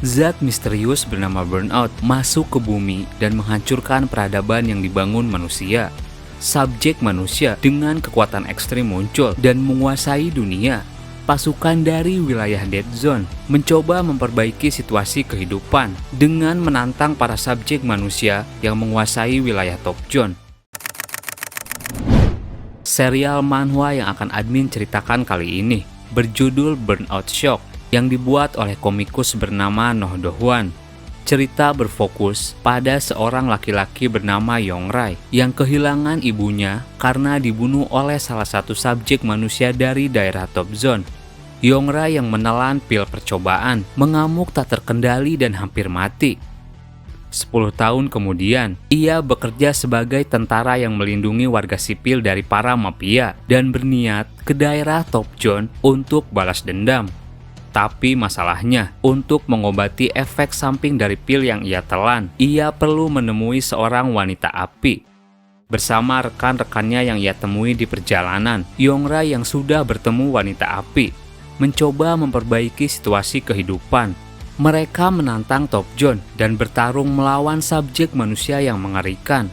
Zat misterius bernama burnout masuk ke bumi dan menghancurkan peradaban yang dibangun manusia. Subjek manusia dengan kekuatan ekstrim muncul dan menguasai dunia. Pasukan dari wilayah Dead Zone mencoba memperbaiki situasi kehidupan dengan menantang para subjek manusia yang menguasai wilayah Top Zone. Serial manhwa yang akan admin ceritakan kali ini berjudul Burnout Shock yang dibuat oleh komikus bernama Noh Do-hwan. Cerita berfokus pada seorang laki-laki bernama Yong-rae yang kehilangan ibunya karena dibunuh oleh salah satu subjek manusia dari daerah Top Zone. Yong-rae yang menelan pil percobaan, mengamuk tak terkendali dan hampir mati. 10 tahun kemudian, ia bekerja sebagai tentara yang melindungi warga sipil dari para mafia dan berniat ke daerah Top Zone untuk balas dendam. Tapi masalahnya, untuk mengobati efek samping dari pil yang ia telan, ia perlu menemui seorang wanita api. Bersama rekan-rekannya yang ia temui di perjalanan, Yong-rae yang sudah bertemu wanita api, mencoba memperbaiki situasi kehidupan. Mereka menantang Top Zone dan bertarung melawan subjek manusia yang mengerikan.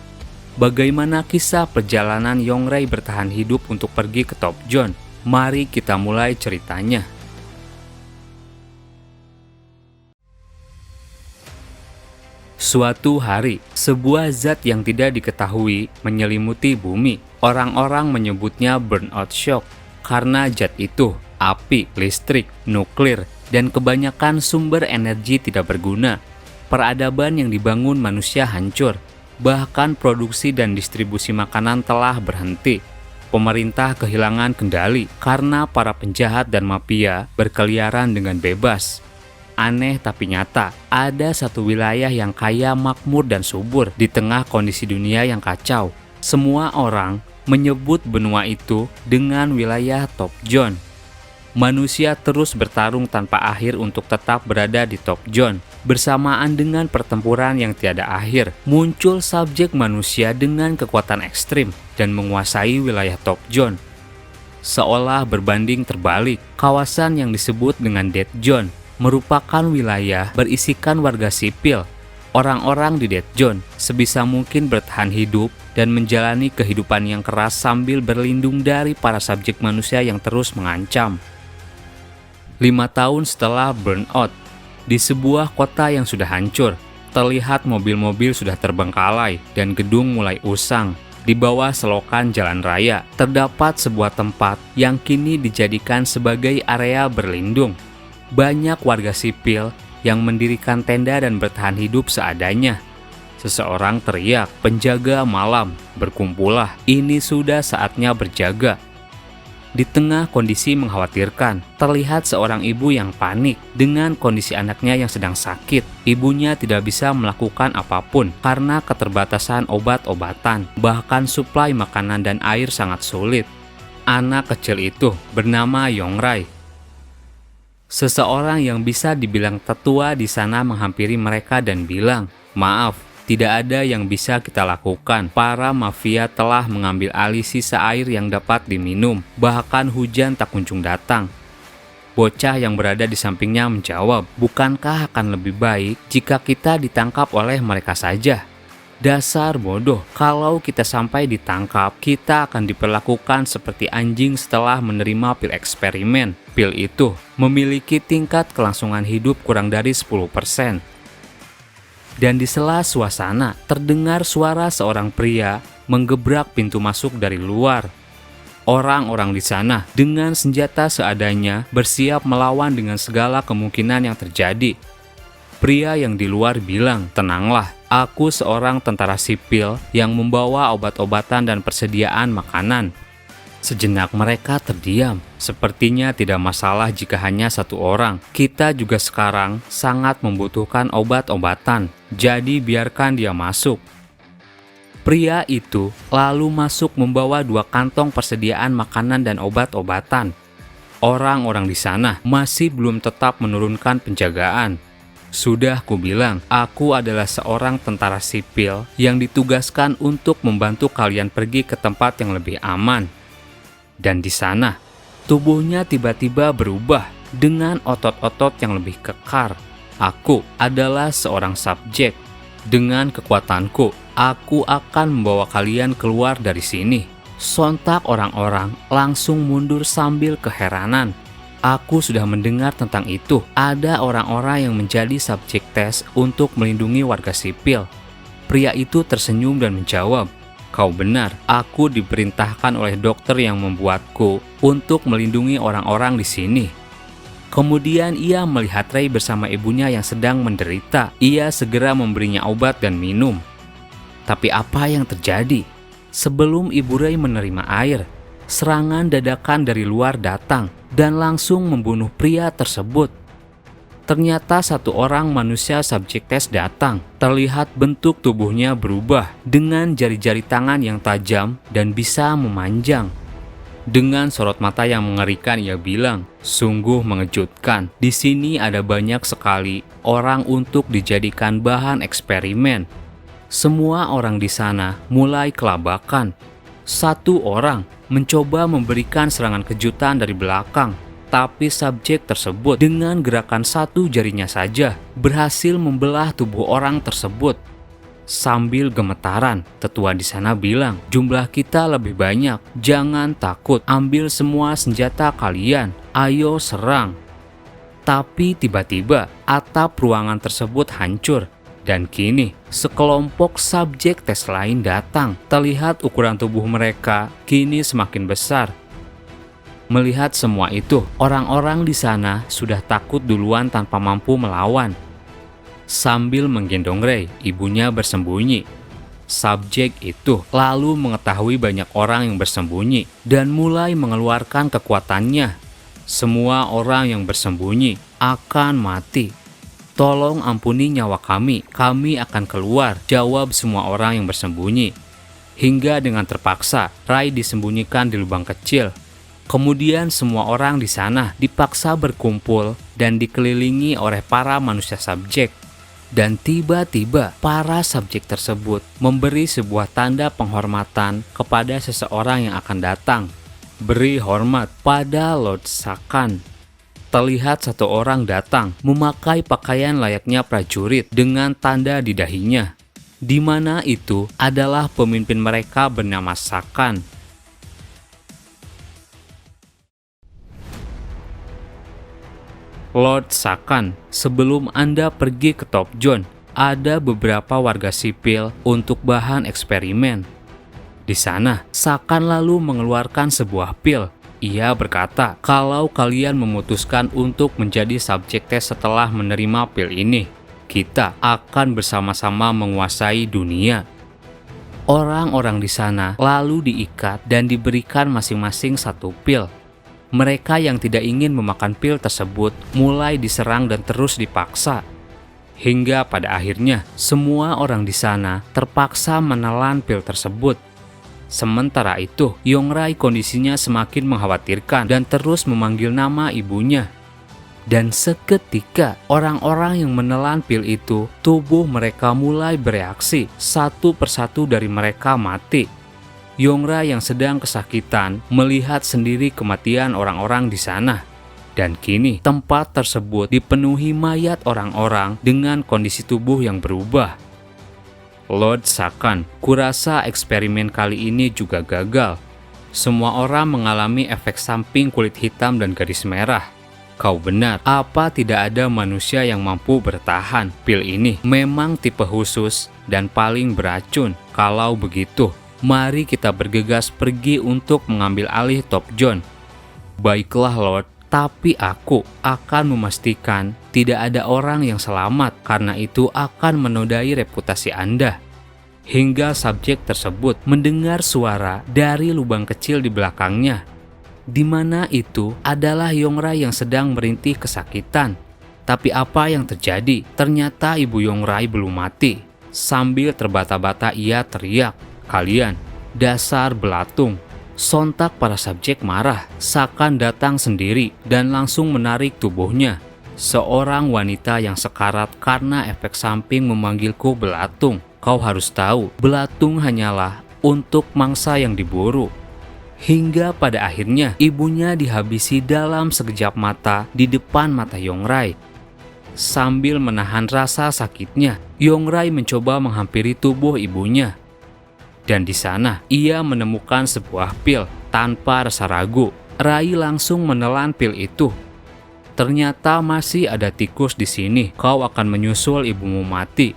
Bagaimana kisah perjalanan Yong-rae bertahan hidup untuk pergi ke Top Zone? Mari kita mulai ceritanya. Suatu hari, sebuah zat yang tidak diketahui menyelimuti bumi. Orang-orang menyebutnya burnout shock karena zat itu, api, listrik, nuklir, dan kebanyakan sumber energi tidak berguna. Peradaban yang dibangun manusia hancur, bahkan produksi dan distribusi makanan telah berhenti. Pemerintah kehilangan kendali karena para penjahat dan mafia berkeliaran dengan bebas. Aneh tapi nyata, ada satu wilayah yang kaya, makmur, dan subur di tengah kondisi dunia yang kacau. Semua orang menyebut benua itu dengan wilayah Top Zone. Manusia terus bertarung tanpa akhir untuk tetap berada di Top Zone. Bersamaan dengan pertempuran yang tiada akhir, muncul subjek manusia dengan kekuatan ekstrim dan menguasai wilayah Top Zone. Seolah berbanding terbalik, kawasan yang disebut dengan Dead Zone merupakan wilayah berisikan warga sipil. Orang-orang di Dead Zone sebisa mungkin bertahan hidup dan menjalani kehidupan yang keras sambil berlindung dari para subjek manusia yang terus mengancam. 5 tahun setelah burnout, di sebuah kota yang sudah hancur, terlihat mobil-mobil sudah terbengkalai dan gedung mulai usang. Di bawah selokan jalan raya, terdapat sebuah tempat yang kini dijadikan sebagai area berlindung. Banyak warga sipil yang mendirikan tenda dan bertahan hidup seadanya. Seseorang teriak, "Penjaga malam, berkumpullah, ini sudah saatnya berjaga." Di tengah kondisi mengkhawatirkan, terlihat seorang ibu yang panik dengan kondisi anaknya yang sedang sakit. Ibunya tidak bisa melakukan apapun karena keterbatasan obat-obatan, bahkan suplai makanan dan air sangat sulit. Anak kecil itu bernama Yong-rae. Seseorang yang bisa dibilang tetua di sana menghampiri mereka dan bilang, "Maaf, tidak ada yang bisa kita lakukan. Para mafia telah mengambil alih sisa air yang dapat diminum, bahkan hujan tak kunjung datang." Bocah yang berada di sampingnya menjawab, "Bukankah akan lebih baik jika kita ditangkap oleh mereka saja?" Dasar bodoh, kalau kita sampai ditangkap, kita akan diperlakukan seperti anjing setelah menerima pil eksperimen. Pil itu memiliki tingkat kelangsungan hidup kurang dari 10%. Dan di sela suasana, terdengar suara seorang pria menggebrak pintu masuk dari luar. Orang-orang di sana dengan senjata seadanya bersiap melawan dengan segala kemungkinan yang terjadi. Pria yang di luar bilang, "Tenanglah, aku seorang tentara sipil yang membawa obat-obatan dan persediaan makanan." Sejenak mereka terdiam. Sepertinya tidak masalah jika hanya satu orang. Kita juga sekarang sangat membutuhkan obat-obatan, jadi biarkan dia masuk. Pria itu lalu masuk membawa 2 kantong persediaan makanan dan obat-obatan. Orang-orang di sana masih belum tetap menurunkan penjagaan. "Sudah kubilang, aku adalah seorang tentara sipil yang ditugaskan untuk membantu kalian pergi ke tempat yang lebih aman." Dan di sana, tubuhnya tiba-tiba berubah dengan otot-otot yang lebih kekar. Aku adalah seorang subjek. Dengan kekuatanku, aku akan membawa kalian keluar dari sini. Sontak orang-orang langsung mundur sambil keheranan. Aku sudah mendengar tentang itu. Ada orang-orang yang menjadi subjek tes untuk melindungi warga sipil. Pria itu tersenyum dan menjawab, "Kau benar, aku diperintahkan oleh dokter yang membuatku untuk melindungi orang-orang di sini." Kemudian ia melihat Ray bersama ibunya yang sedang menderita. Ia segera memberinya obat dan minum. Tapi apa yang terjadi? Sebelum ibu Ray menerima air, serangan dadakan dari luar datang dan langsung membunuh pria tersebut. Ternyata satu orang manusia subjek tes datang. Terlihat bentuk tubuhnya berubah dengan jari-jari tangan yang tajam dan bisa memanjang. Dengan sorot mata yang mengerikan ia bilang, "Sungguh mengejutkan. Di sini ada banyak sekali orang untuk dijadikan bahan eksperimen." Semua orang di sana mulai kelabakan. Satu orang mencoba memberikan serangan kejutan dari belakang, tapi subjek tersebut dengan gerakan satu jarinya saja berhasil membelah tubuh orang tersebut. Sambil gemetaran, tetua di sana bilang, "Jumlah kita lebih banyak, jangan takut, ambil semua senjata kalian, ayo serang." Tapi tiba-tiba atap ruangan tersebut hancur, dan kini sekelompok subjek tes lain datang. Terlihat ukuran tubuh mereka kini semakin besar. Melihat semua itu, orang-orang di sana sudah takut duluan tanpa mampu melawan. Sambil menggendong Ray, ibunya bersembunyi. Subjek itu lalu mengetahui banyak orang yang bersembunyi dan mulai mengeluarkan kekuatannya. Semua orang yang bersembunyi akan mati. "Tolong ampuni nyawa kami akan keluar," jawab semua orang yang bersembunyi. Hingga dengan terpaksa, Ray disembunyikan di lubang kecil. Kemudian semua orang di sana dipaksa berkumpul dan dikelilingi oleh para manusia subjek. Dan tiba-tiba para subjek tersebut memberi sebuah tanda penghormatan kepada seseorang yang akan datang. Beri hormat pada Lord Sakan. Terlihat satu orang datang memakai pakaian layaknya prajurit dengan tanda di dahinya, di mana itu adalah pemimpin mereka bernama Sakan. Lord Sakan, sebelum Anda pergi ke Top Zone, ada beberapa warga sipil untuk bahan eksperimen. Di sana, Sakan lalu mengeluarkan sebuah pil. Ia berkata, "Kalau kalian memutuskan untuk menjadi subjek tes setelah menerima pil ini, kita akan bersama-sama menguasai dunia." Orang-orang di sana lalu diikat dan diberikan masing-masing satu pil. Mereka yang tidak ingin memakan pil tersebut mulai diserang dan terus dipaksa. Hingga pada akhirnya, semua orang di sana terpaksa menelan pil tersebut. Sementara itu, Yongrai kondisinya semakin mengkhawatirkan dan terus memanggil nama ibunya. Dan seketika, orang-orang yang menelan pil itu, tubuh mereka mulai bereaksi. Satu persatu dari mereka mati. Yongrai yang sedang kesakitan melihat sendiri kematian orang-orang di sana. Dan kini tempat tersebut dipenuhi mayat orang-orang dengan kondisi tubuh yang berubah. "Lord Sakan, kurasa eksperimen kali ini juga gagal. Semua orang mengalami efek samping kulit hitam dan garis merah. Kau benar, apa tidak ada manusia yang mampu bertahan? Pil ini memang tipe khusus dan paling beracun. Kalau begitu, mari kita bergegas pergi untuk mengambil alih Top Zone." "Baiklah Lord, tapi aku akan memastikan tidak ada orang yang selamat karena itu akan menodai reputasi Anda." Hingga subjek tersebut mendengar suara dari lubang kecil di belakangnya, di mana itu adalah Yongrai yang sedang merintih kesakitan. Tapi apa yang terjadi? Ternyata ibu Yongrai belum mati. Sambil terbata-bata ia teriak, "Kalian, dasar belatung!" Sontak para subjek marah. Sakan datang sendiri dan langsung menarik tubuhnya. "Seorang wanita yang sekarat karena efek samping memanggilku belatung. Kau harus tahu, belatung hanyalah untuk mangsa yang diburu." Hingga pada akhirnya ibunya dihabisi dalam sekejap mata di depan mata Yongrai. Sambil menahan rasa sakitnya, Yongrai mencoba menghampiri tubuh ibunya. Dan di sana, ia menemukan sebuah pil. Tanpa rasa ragu, Rai langsung menelan pil itu. Ternyata masih ada tikus di sini, kau akan menyusul ibumu mati.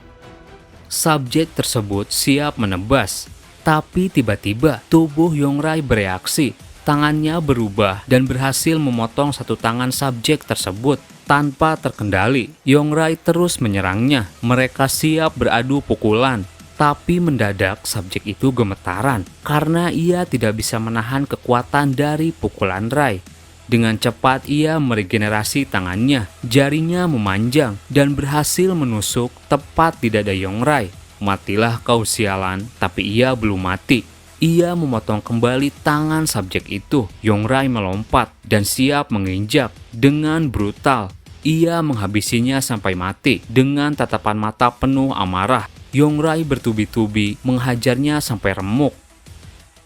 Subjek tersebut siap menebas, tapi tiba-tiba tubuh Yongrai bereaksi. Tangannya berubah dan berhasil memotong satu tangan subjek tersebut. Tanpa terkendali, Yongrai terus menyerangnya. Mereka siap beradu pukulan. Tapi mendadak subjek itu gemetaran karena ia tidak bisa menahan kekuatan dari pukulan Rai. Dengan cepat ia meregenerasi tangannya, jarinya memanjang dan berhasil menusuk tepat di dada Yongrai. Matilah kau sialan, tapi ia belum mati. Ia memotong kembali tangan subjek itu. Yongrai melompat dan siap menginjak. Dengan brutal, ia menghabisinya sampai mati. Dengan tatapan mata penuh amarah, Yongrai bertubi-tubi menghajarnya sampai remuk.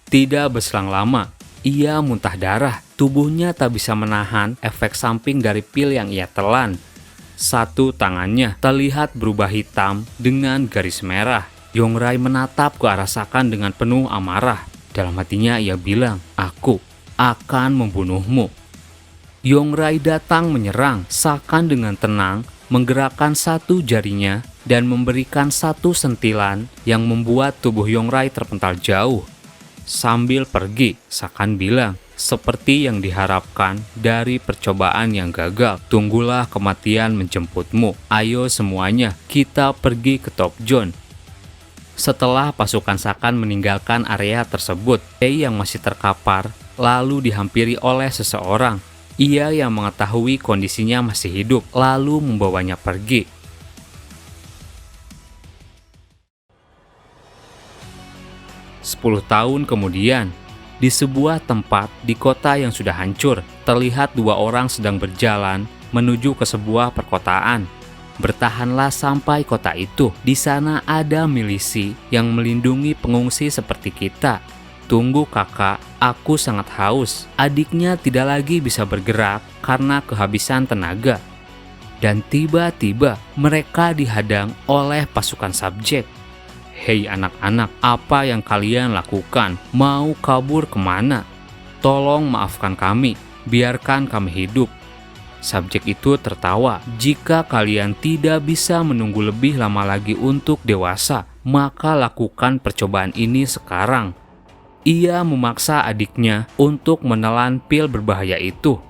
Tidak berselang lama, ia muntah darah. Tubuhnya tak bisa menahan efek samping dari pil yang ia telan. Satu tangannya terlihat berubah hitam dengan garis merah. Yongrai menatap ke arah Sakan dengan penuh amarah. Dalam hatinya ia bilang, "Aku akan membunuhmu." Yongrai datang menyerang. Sakan dengan tenang menggerakkan satu jarinya dan memberikan satu sentilan yang membuat tubuh Yongrai terpental jauh. Sambil pergi, Sakan bilang, "Seperti yang diharapkan dari percobaan yang gagal, tunggulah kematian menjemputmu. Ayo semuanya, kita pergi ke Top Zone." Setelah pasukan Sakan meninggalkan area tersebut, Pei yang masih terkapar lalu dihampiri oleh seseorang. Ia yang mengetahui kondisinya masih hidup, lalu membawanya pergi. 10 tahun kemudian, di sebuah tempat di kota yang sudah hancur, terlihat dua orang sedang berjalan menuju ke sebuah perkotaan. Bertahanlah sampai kota itu. Di sana ada milisi yang melindungi pengungsi seperti kita. "Tunggu kakak, aku sangat haus." Adiknya tidak lagi bisa bergerak karena kehabisan tenaga. Dan tiba-tiba mereka dihadang oleh pasukan subjek. "Hei anak-anak, apa yang kalian lakukan? Mau kabur kemana? Tolong maafkan kami, biarkan kami hidup." Subjek itu tertawa. "Jika kalian tidak bisa menunggu lebih lama lagi untuk dewasa, maka lakukan percobaan ini sekarang." Ia memaksa adiknya untuk menelan pil berbahaya itu.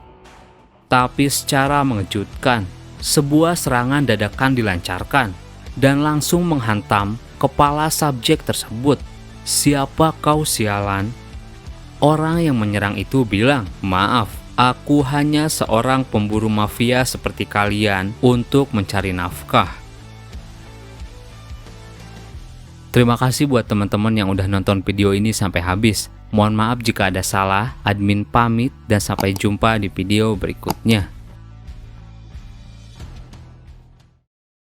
Tapi secara mengejutkan, sebuah serangan dadakan dilancarkan dan langsung menghantam kepala subjek tersebut. "Siapa kau sialan?" Orang yang menyerang itu bilang, "Maaf, aku hanya seorang pemburu mafia seperti kalian untuk mencari nafkah." Terima kasih buat teman-teman yang udah nonton video ini sampai habis. Mohon maaf jika ada salah, admin pamit dan sampai jumpa di video berikutnya.